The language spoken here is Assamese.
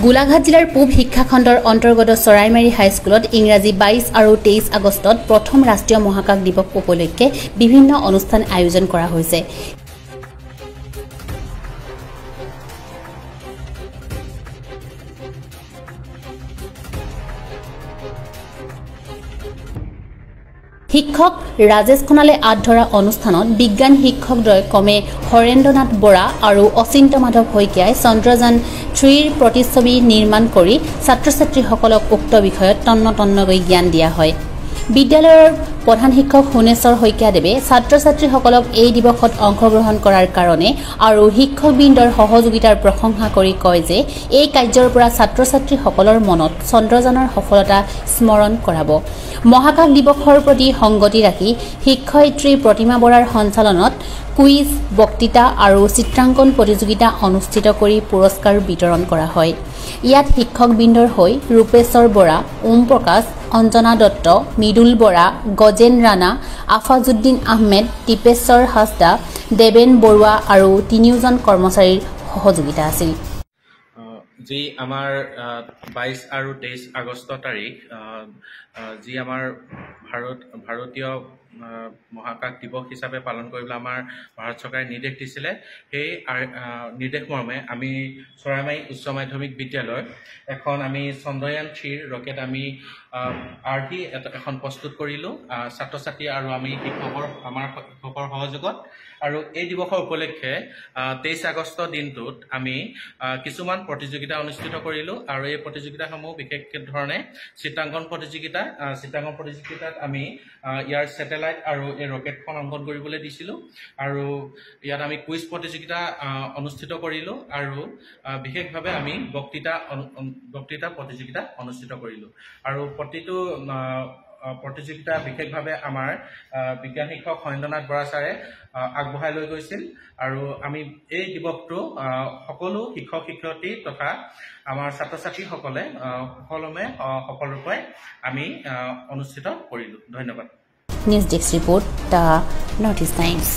গোলাঘাট জিলাৰ পূব শিক্ষাখণ্ডৰ অন্তৰ্গত চৰাইমাৰী হাইস্কুলত ইংৰাজী 22 আৰু 23 আগষ্টত প্ৰথম ৰাষ্ট্ৰীয় মহাকাশ দিৱস উপলক্ষে বিভিন্ন অনুষ্ঠান আয়োজন কৰা হৈছে। শিক্ষক ৰাজেশ খনালে আধৰা অনুষ্ঠানত বিজ্ঞান শিক্ষকদ্বয় কমে হৰেন্দ্ৰনাথ বৰা আৰু অচিন্ত মাধৱ শইকীয়াই চন্দ্ৰযান 3ৰ প্ৰতিচ্ছবি নিৰ্মাণ কৰি ছাত্ৰ-ছাত্ৰীসকলক উক্ত বিষয়ত তন্নতন্নকৈ জ্ঞান দিয়া হয়। বিদ্যালয়ৰ প্ৰধান শিক্ষক হুনেশ্বৰ শইকীয়াদেৱে ছাত্ৰ-ছাত্ৰীসকলক এই দিৱসত অংশগ্ৰহণ কৰাৰ কাৰণে আৰু শিক্ষকবৃন্দৰ সহযোগিতাৰ প্ৰশংসা কৰি কয় যে এই কাৰ্যৰ পৰা ছাত্ৰ-ছাত্ৰীসকলৰ মনত চন্দ্ৰযানৰ সফলতা স্মৰণ কৰাব। মহাকাশ দিৱসৰ প্ৰতি সংগতি ৰাখি শিক্ষয়িত্ৰী প্ৰতিমা বৰাৰ সঞ্চালনত কুইজ, বক্তৃতা আৰু চিত্ৰাংকন প্ৰতিযোগিতা অনুষ্ঠিত কৰি পুৰস্কাৰ বিতৰণ কৰা হয়। ইয়াত শিক্ষকবৃন্দৰ হৈ ৰূপেশ্বৰ বৰা, ওম প্ৰকাশ, অঞ্জনা দত্ত, মৃদুল বৰা, গজেন ৰাণা, আফাজুদ্দিন আহমেদ, টিপেশ্বৰ হাছদা, দেৱেন বৰুৱা আৰু তিনিওজন কৰ্মচাৰীৰ সহযোগিতা আছিল। যি আমাৰ 22 আৰু 23 আগষ্ট তাৰিখ যি আমাৰ ভাৰতীয় মহাকাশ দিৱস হিচাপে পালন কৰিবলৈ আমাৰ ভাৰত চৰকাৰে নিৰ্দেশ দিছিলে। সেই নিৰ্দেশ মৰ্মে আমি চৰাইমাৰী উচ্চ মাধ্যমিক বিদ্যালয়ৰ আমি চন্দ্ৰযান 3ৰ ৰকেট আমি এখন প্ৰস্তুত কৰিলোঁ ছাত্ৰ-ছাত্ৰী আৰু আমাৰ শিক্ষকৰ সহযোগত। আৰু এই দিৱসৰ উপলক্ষে 23 আগষ্ট দিনটোত আমি কিছুমান প্ৰতিযোগিতা অনুষ্ঠিত কৰিলোঁ আৰু এই প্ৰতিযোগিতাসমূহ বিশেষ ধৰণে চিত্ৰাংকন প্ৰতিযোগিতাত আমি ইয়াৰ ছেটেলাইট আৰু এই ৰকেটখন অংকন কৰিবলৈ দিছিলোঁ আৰু ইয়াত আমি কুইজ প্ৰতিযোগিতা অনুষ্ঠিত কৰিলোঁ আৰু বিশেষভাৱে আমি বক্তৃতা প্ৰতিযোগিতা অনুষ্ঠিত কৰিলোঁ আৰু প্ৰতিটো প্ৰতিযোগিতা বিশেষভাৱে আমাৰ বিজ্ঞান শিক্ষক হৰেন্দ্ৰনাথ বৰা ছাৰে আগবঢ়াই লৈ গৈছিল আৰু আমি এই দিৱসটো সকলো শিক্ষক শিক্ষয়িত্ৰী তথা আমাৰ ছাত্ৰ-ছাত্ৰীসকলে সফলৰূপে আমি অনুষ্ঠিত কৰিলোঁ। ধন্যবাদ। News desk report, the north east times.